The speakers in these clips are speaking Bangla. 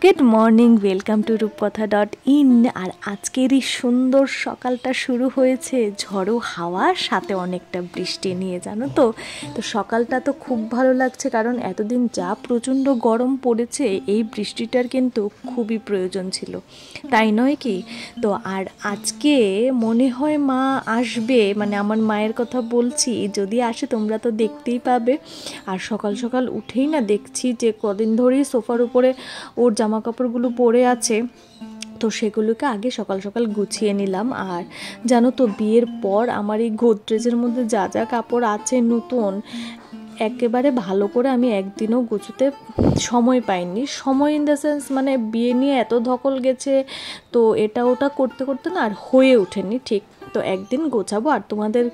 গুড মর্নিং, ওয়েলকাম টু রূপকথা.in। আর আজকের এই সুন্দর সকালটা শুরু হয়েছে ঝড়ো হাওয়ার সাথে অনেকটা বৃষ্টি নিয়ে, জানো তো। সকালটা তো খুব ভালো লাগছে, কারণ এতদিন যা প্রচণ্ড গরম পড়েছে এই বৃষ্টিটার কিন্তু খুবই প্রয়োজন ছিল, তাই নয় কি? তো আর আজকে মনে হয় মা আসবে, মানে আমার মায়ের কথা বলছি, যদি আসে তোমরা তো দেখতেই পাবে। আর সকাল সকাল উঠেই না দেখছি যে কদিন ধরেই সোফার উপরে ওর জামা কাপড়গুলো পরে আছে, তো সেগুলোকে আগে সকাল সকাল গুছিয়ে নিলাম। আর জানো তো, বিয়ের পর আমার এই গোদরেজের মধ্যে যা যা কাপড় আছে নতুন, একেবারে ভালো করে আমি একদিনও গুছোতে সময় পাইনি। সময় ইন দ্য সেন্স, মানে বিয়ে নিয়ে এত ধকল গেছে, তো এটা ওটা করতে করতে না আর হয়ে ওঠেনি ঠিক। তো একদিন গোছাবো। আর তোমাদের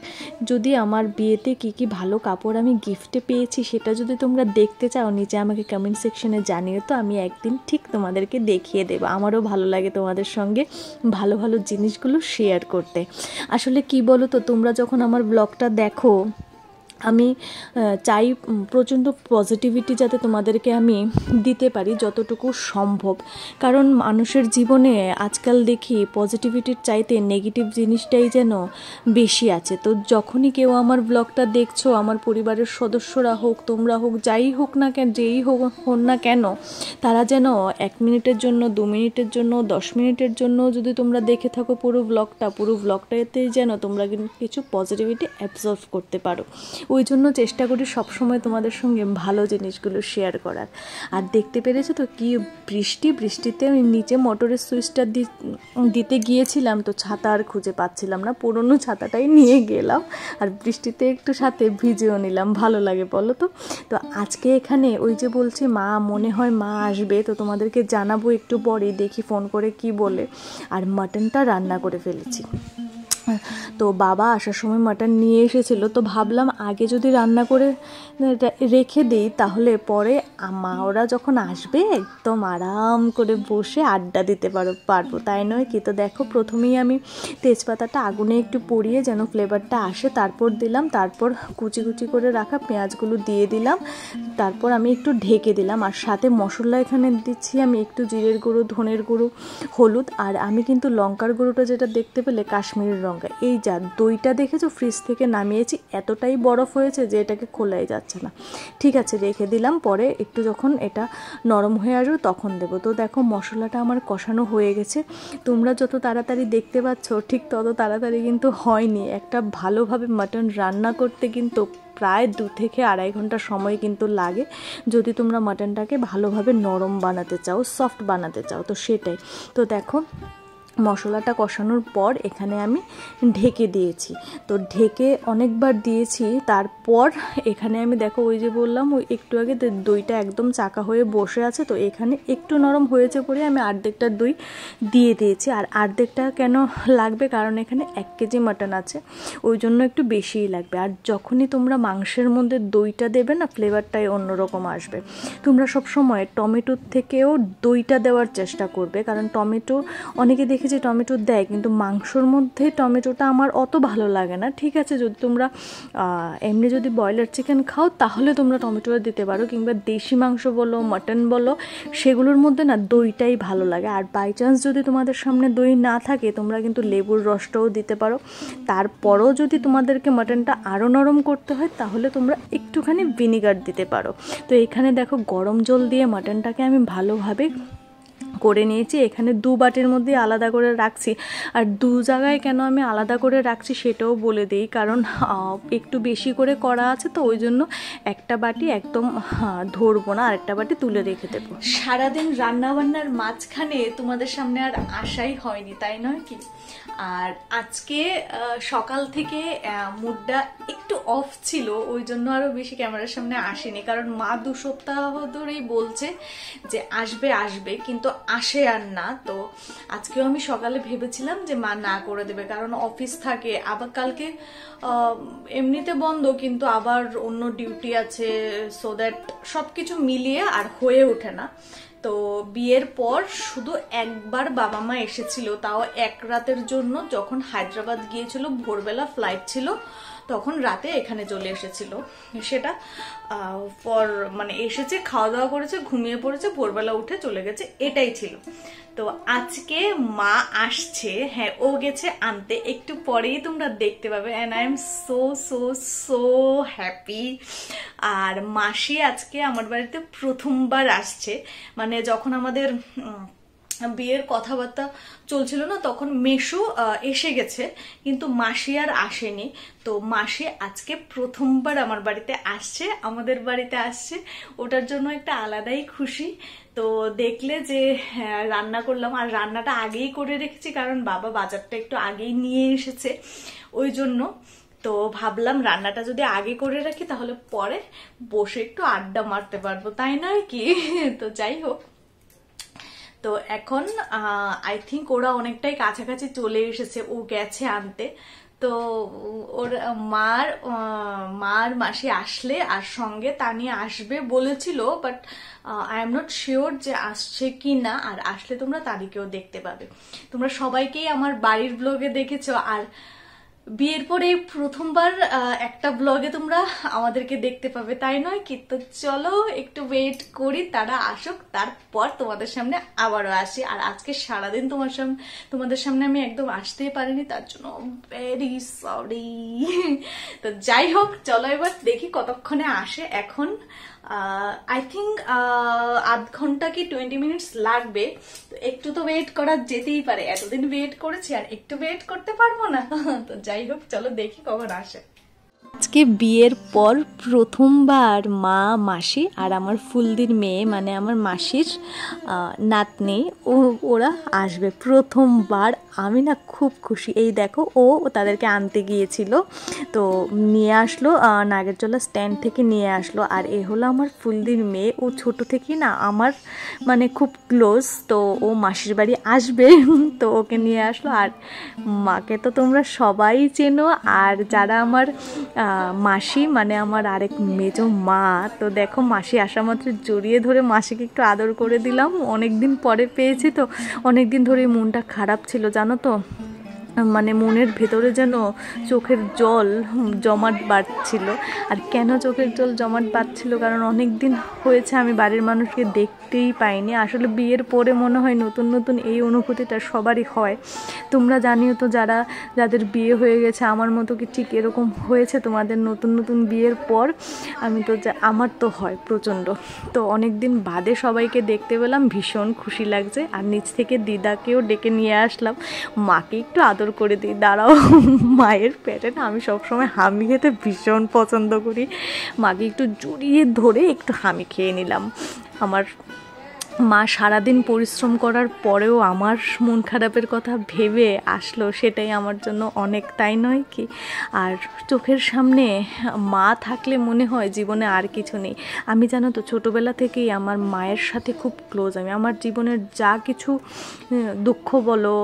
যদি আমার বিয়েতে কি কি ভালো কাপড় আমি গিফটে পেয়েছি সেটা যদি তোমরা দেখতে চাও, নিচে আমাকে কমেন্ট সেকশনে জানিও, তো আমি একদিন ঠিক তোমাদেরকে দেখিয়ে দেবো। আমারও ভালো লাগে তোমাদের সঙ্গে ভালো ভালো জিনিসগুলো শেয়ার করতে। আসলে কি বলো তো, তোমরা যখন আমার ব্লগটা দেখো, আমি চাই প্রচণ্ড পজিটিভিটি যাতে তোমাদেরকে আমি দিতে পারি যতটুকু সম্ভব, কারণ মানুষের জীবনে আজকাল দেখি পজিটিভিটির চাইতে নেগেটিভ জিনিসটাই যেন বেশি আছে। তো যখনই কেউ আমার ব্লগটা দেখছো, আমার পরিবারের সদস্যরা হোক, তোমরা হোক, যাই হোক না কেন, যেই হন না কেন, তারা যেন 1 মিনিটের জন্য, 2 মিনিটের জন্য, 10 মিনিটের জন্য যদি তোমরা দেখে থাকো পুরো ব্লগটাতে যেন তোমরা কিছু পজিটিভিটি অ্যাবজর্ব করতে পারো। ওই জন্য চেষ্টা করি সবসময় তোমাদের সঙ্গে ভালো জিনিসগুলো শেয়ার করার। আর দেখতে পেরেছো তো কি বৃষ্টিতে আমি নিচে মোটরের সুইচটা দিতে গিয়েছিলাম, তো ছাতা আর খুঁজে পাচ্ছিলাম না, পুরনো ছাতাটাই নিয়ে গেলাম। আর বৃষ্টিতে একটু সাথে ভিজেও নিলাম, ভালো লাগে বলো তো। তো আজকে এখানে ওই যে বলছি মনে হয় মা আসবে, তো তোমাদেরকে জানাবো একটু পরে, দেখি ফোন করে কি বলে। আর মাটনটা রান্না করে ফেলেছি। তো বাবা আসার সময় মাটন নিয়ে এসেছিলো, তো ভাবলাম আগে যদি রান্না করে রেখে দিই, তাহলে পরে ওরা যখন আসবে একদম আরাম করে বসে আড্ডা দিতে পারবো, তাই নয় কি? তো দেখো, প্রথমেই আমি তেজপাতাটা আগুনে একটু পুড়িয়ে যেন ফ্লেভারটা আসে তারপর দিলাম, তারপর কুচি কুচি করে রাখা পেঁয়াজগুলো দিয়ে দিলাম, তারপর আমি একটু ঢেকে দিলাম। আর সাথে মশলা এখানে দিচ্ছি আমি একটু জিরের গুঁড়ো, ধনের গুঁড়ো, হলুদ। আর আমি কিন্তু লঙ্কার গুঁড়োটা যেটা দেখতে পেলে কাশ্মীরের লঙ্কা। এই যা দইটা দেখেছো ফ্রিজ থেকে নামিয়েছি, এতটাই বরফ হয়েছে যে এটাকে খোলাই যাচ্ছে না। ঠিক আছে, রেখে দিলাম, পরে একটু যখন এটা নরম হয়ে আসবে তখন দেবো। তো দেখো মশলাটা আমার কষানো হয়ে গেছে। তোমরা যত তাড়াতাড়ি দেখতে পাচ্ছ ঠিক তত তাড়াতাড়ি কিন্তু হয়নি। একটা ভালোভাবে মাটন রান্না করতে কিন্তু প্রায় 2 থেকে 2.5 ঘন্টা সময় কিন্তু লাগে, যদি তোমরা মাটনটাকে ভালোভাবে নরম বানাতে চাও, সফট বানাতে চাও, তো সেটাই। তো দেখো মশলাটা কষানোর পর এখানে আমি ঢেকে দিয়েছি, তো ঢেকে অনেকবার দিয়েছি। তারপর এখানে আমি দেখো, ওই যে বললাম ওই একটু আগে দইটা একদম চাকা হয়ে বসে আছে, তো এখানে একটু নরম হয়েছে পরে আমি অর্ধেকটা দই দিয়ে দিয়েছি। আর অর্ধেকটা কেন লাগবে, কারণ এখানে 1 কেজি মাটন আছে, ওই জন্য একটু বেশিই লাগবে। আর যখনই তোমরা মাংসের মধ্যে দইটা দেবে না, ফ্লেভারটাই অন্যরকম আসবে। তোমরা সবসময় টমেটোর থেকেও দইটা দেওয়ার চেষ্টা করবে, কারণ টমেটো অনেকে দেখে যে টমেটো দেয়, কিন্তু মাংসর মধ্যে টমেটোটা আমার অত ভালো লাগে না। ঠিক আছে, যদি তোমরা এমনি যদি ব্রয়লার চিকেন খাও তাহলে তোমরা টমেটোটা দিতে পারো, কিংবা দেশি মাংস বলো, মাটন বলো, সেগুলোর মধ্যে না দইটাই ভালো লাগে। আর বাই চান্স যদি তোমাদের সামনে দই না থাকে, তোমরা কিন্তু লেবুর রসটাও দিতে পারো। তারপরও যদি তোমাদেরকে মাটনটা আরও নরম করতে হয়, তাহলে তোমরা একটুখানি ভিনিগার দিতে পারো। তো এখানে দেখো গরম জল দিয়ে মাটনটাকে আমি ভালোভাবে করে নিয়েছি। এখানে 2 বাটির মধ্যে আলাদা করে রাখছি। আর 2 জায়গায় কেন আমি আলাদা করে রাখছি সেটাও বলে দিই, কারণ একটু বেশি করে করা আছে, তো ওই জন্য একটা বাটি একদম ধরবো না, আরেকটা বাটি তুলে রেখে দেবো। সারাদিন রান্নাবান্নার মাঝখানে তোমাদের সামনে আর আসাই হয়নি, তাই নয় কি? আর আজকে সকাল থেকে মুডটা একটু অফ ছিল, ওই জন্য আরও বেশি ক্যামেরার সামনে আসেনি, কারণ মা 2 সপ্তাহ ধরেই বলছে যে আসবে, কিন্তু আসে আর না। তো আজকেও আমি সকালে ভেবেছিলাম যে মা না করে দেবে, কারণ অফিস থাকে, আবার কালকে এমনিতে বন্ধ, কিন্তু আবার অন্য ডিউটি আছে, সো দ্যাট সব কিছু মিলিয়ে আর হয়ে ওঠে না। তো বিয়ের পর শুধু একবার বাবা মা এসেছিল, তাও 1 রাতের জন্য, যখন হায়দ্রাবাদ গিয়েছিল, ভোরবেলা ফ্লাইট ছিল, তখন রাতে এখানে চলে এসেছিল। সেটা পর মানে এসেছে, খাওয়া দাওয়া করেছে, ঘুমিয়ে পড়েছে, ভোরবেলা উঠে চলে গেছে, এটাই ছিল। তো আজকে মা আসছে, হ্যাঁ ও গেছে আনতে, একটু পরেই তোমরা দেখতে পাবে। And I am so so so happy. আর মাসি আজকে আমার বাড়িতে প্রথমবার আসছে। মানে যখন আমাদের বিয়ের কথাবার্তা চলছিল না, তখন মেশু এসে গেছে, কিন্তু মাসি আর আসেনি। তো মাসি আজকে প্রথমবার আমার বাড়িতে আসছে, আমাদের বাড়িতে আসছে, ওটার জন্য একটা আলাদাই খুশি। তো দেখলে যে রান্না করলাম, আর রান্নাটা আগেই করে রেখেছি, কারণ বাবা বাজারটা একটু আগেই নিয়ে এসেছে, ওই জন্য। তো ভাবলাম রান্নাটা যদি আগে করে রাখি তাহলে পরে বসে একটু আড্ডা মারতে পারবো, তাই নয় কি? তো যাই হোক, তো এখন আই থিঙ্ক ওরা অনেকটাই কাছাকাছি চলে এসেছে, ও গেছে আনতে। তো ওর মার মাসি আসলে আর সঙ্গে তানিয়া আসবে বলেছিল, but I am not sure যে আসছে কি না। আর আসলে তোমরা তারিখেও দেখতে পাবে। তোমরা সবাইকেই আমার বাড়ির ব্লগে দেখেছো, আর বিয়ের পরে প্রথমবার একটা ব্লগে তোমরা আমাদেরকে দেখতে পাবে, তাই নয় কি? তো চলো একটু ওয়েট করি, তারা আসুক, তারপর তোমাদের সামনে আবারও আসি। আর আজকে সারাদিন তোমাদের সামনে আমি একদম আসতেই পারিনি, তার জন্য ভেরি সরি। তো যাই হোক, চলো এবার দেখি কতক্ষণে আসে। এখন আই থিঙ্ক আধ ঘন্টা কি 20 মিনিটস লাগবে। তো একটু তো ওয়েট করা যেতেই পারে, এতদিন ওয়েট করেছি, আর একটু ওয়েট করতে পারবো না? তো যাই হোক, চলো দেখি কখন আসে। আজকে বিয়ের পর প্রথমবার মা, মাসি আর আমার ফুলদির মেয়ে, মানে আমার মাসির নাতনি, ওরা আসবে প্রথমবার। আমি না খুব খুশি। এই দেখো, ও তাদেরকে আনতে গিয়েছিল, তো নিয়ে আসলো, নাগেরচলা স্ট্যান্ড থেকে নিয়ে আসলো। আর এ হলো আমার ফুলদির মেয়ে, ও ছোট থেকেই না আমার মানে খুব ক্লোজ। তো ও মাসির বাড়ি আসবে, তো ওকে নিয়ে আসলো। আর মাকে তো তোমরা সবাই চেনো, আর যারা আমার মাসি মানে আমার আরেক মেজো মা, তো দেখো মাসি আসা মাত্র জড়িয়ে ধরে মাসিকে একটু আদর করে দিলাম। অনেকদিন পরে পেয়েছি, তো অনেকদিন ধরে মনটা খারাপ ছিল জানো তো, মানে মনের ভেতরে যেন চোখের জল জমাট বাঁধছিল। আর কেন চোখের জল জমাট বাঁধছিল, কারণ অনেক দিন হয়েছে আমি বাড়ির মানুষকে দেখতেই পাইনি। আসলে বিয়ের পরে মনে হয় নতুন নতুন এই অনুভূতিটা সবারই হয়। তোমরা জানিও তো, যাদের বিয়ে হয়ে গেছে, আমার মতো কি ঠিক এরকম হয়েছে তোমাদের নতুন নতুন বিয়ের পর? আমার তো হয় প্রচণ্ড। তো অনেক দিন বাদে সবাইকে দেখতে পেলাম, ভীষণ খুশি লাগছে। আর নিচ থেকে দিদাকেও ডেকে নিয়ে আসলাম, মাকে একটু আদর করে দিই। দাঁড়াও, মায়ের পেটে না আমি সবসময় হামি খেতে ভীষণ পছন্দ করি। মাকে একটু জড়িয়ে ধরে একটু হামি খেয়ে নিলাম। আমার মা সারাদিন পরিশ্রম করার পরেও আমার মন খারাপের কথা ভেবে আসলো, সেটাই আমার জন্য অনেক, তাই নয় কি? আর চোখের সামনে মা থাকলে মনে হয় জীবনে আর কিছু নেই। আমি জানো তো ছোটোবেলা থেকেই আমার মায়ের সাথে খুব ক্লোজ। আমি আমার জীবনের যা কিছু দুঃখ বলো,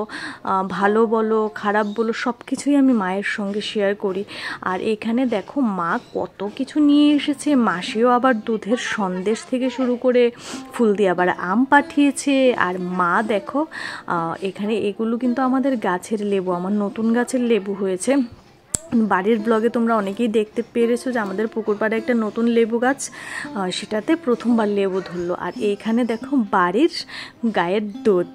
ভালো বলো, খারাপ বলো, সব কিছুই আমি মায়ের সঙ্গে শেয়ার করি। আর এখানে দেখো মা কত কিছু নিয়ে এসেছে। মাসিও আবার দুধের সন্দেশ থেকে শুরু করে ফুল দিয়ে আবার আম পাঠিয়েছে। আর মা দেখো এখানে এগুলো কিন্তু আমাদের গাছের লেবু, আমার নতুন গাছের লেবু হয়েছে। বাড়ির ব্লগে তোমরা অনেকেই দেখতে পেরেছো যে আমাদের পুকুর পাড়ে একটা নতুন লেবু গাছ, সেটাতে প্রথমবার লেবু ধরলো। আর এইখানে দেখো বাড়ির গায়ের দুধ,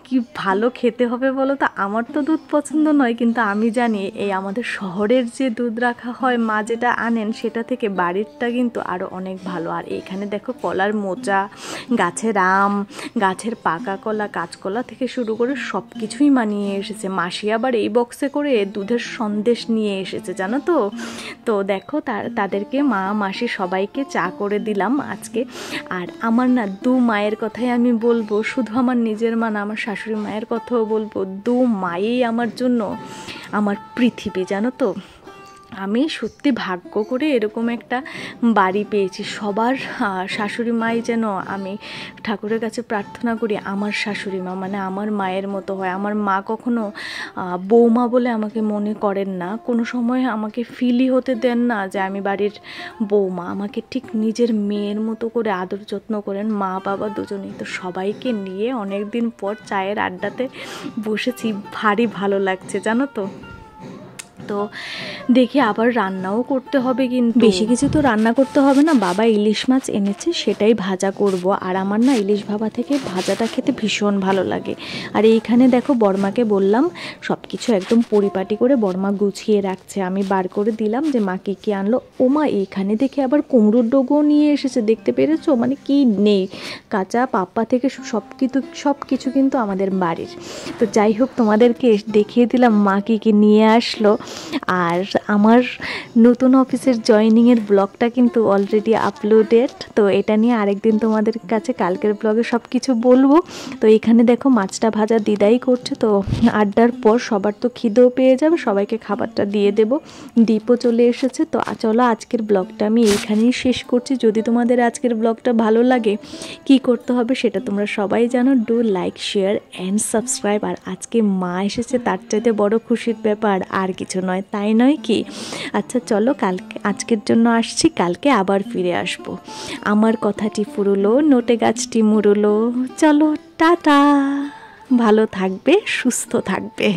কি ভালো খেতে হবে বলো তো। আমার তো দুধ পছন্দ নয়, কিন্তু আমি জানি এই আমাদের শহরের যে দুধ রাখা হয়, মা যেটা আনেন, সেটা থেকে বাড়িরটা কিন্তু আরও অনেক ভালো। আর এখানে দেখো কলার মোচা, গাছের আম, গাছের পাকা কলা, কাঁচকলা থেকে শুরু করে সব কিছুই মা নিয়ে এসেছে। মাসি আবার এই বক্সে করে দুধের সন্দেশ নিয়ে এসেছে জানো তো। তো দেখো তাদেরকে মা, মাসি সবাইকে চা করে দিলাম আজকে। আর আমার না দু মায়ের কথাই আমি বলবো, শুধু আমার নিজের মা না, আমার শাশুড়ি মায়ের কথাও বলবো। দু মায়েই আমার জন্য আমার পৃথিবী জানো তো। আমি সত্যি ভাগ্য করে এরকম একটা বাড়ি পেয়েছি। সবার শাশুড়ি মাই যেন, আমি ঠাকুরের কাছে প্রার্থনা করি আমার শাশুড়ি মা মানে আমার মায়ের মতো হয়। আমার মা কখনো বৌমা বলে আমাকে মনে করেন না, কোনো সময় আমাকে ফিলই হতে দেন না যে আমি বাড়ির বৌমা। আমাকে ঠিক নিজের মেয়ের মতো করে আদর যত্ন করেন মা বাবা দুজনেই। তো সবাইকে নিয়ে অনেক দিন পর চায়ের আড্ডাতে বসেছি, ভারী ভালো লাগছে জানো তো। তো দেখি আবার রান্নাও করতে হবে, কিন্তু বেশি কিছু তো রান্না করতে হবে না। বাবা ইলিশ মাছ এনেছে, সেটাই ভাজা করব। আর আমার না ইলিশ ভাপা থেকে ভাজাটা খেতে ভীষণ ভালো লাগে। আর এইখানে দেখো বড়মাকে বললাম সব কিছু একদম পরিপাটি করে, বড়মা গুছিয়ে রাখছে। আমি বার করে দিলাম যে মা কী কী আনলো। ও মা, এইখানে দেখে আবার কুমড়োর ডোগও নিয়ে এসেছে, দেখতে পেরেছো? মানে কি নেই, কাঁচা পাপ্পা থেকে সব কিছু কিন্তু আমাদের বাড়ির। তো যাই হোক, তোমাদেরকে দেখিয়ে দিলাম মা কী কী নিয়ে আসলো। আর আমার নতুন অফিসের জয়েনিংয়ের ব্লগটা কিন্তু অলরেডি আপলোডেড। তো এটা নিয়ে আরেকদিন তোমাদের কাছে কালকের ব্লগে সব কিছু বলবো। তো এখানে দেখো মাছটা ভাজা দিদাই করছে। তো আড্ডার পর সবার তো খিদেও পেয়ে যাবে, সবাইকে খাবারটা দিয়ে দেব। দীপও চলে এসেছে। তো চলো আজকের ব্লগটা আমি এইখানেই শেষ করছি। যদি তোমাদের আজকের ব্লগটা ভালো লাগে, কি করতে হবে সেটা তোমরা সবাই জানো। Do like, share and subscribe. আর আজকে মা এসেছে, তার চাইতে বড় খুশির ব্যাপার আর কিছু নয়, তাই নয় কি? আচ্ছা চলো, কালকে আজকের জন্য আসছি, কালকে আবার ফিরে আসবো। আমার কথাটি ফুরুলো, নোটে গাছটি মুড়ুলো। চলো টাটা, ভালো থাকবে, সুস্থ থাকবে।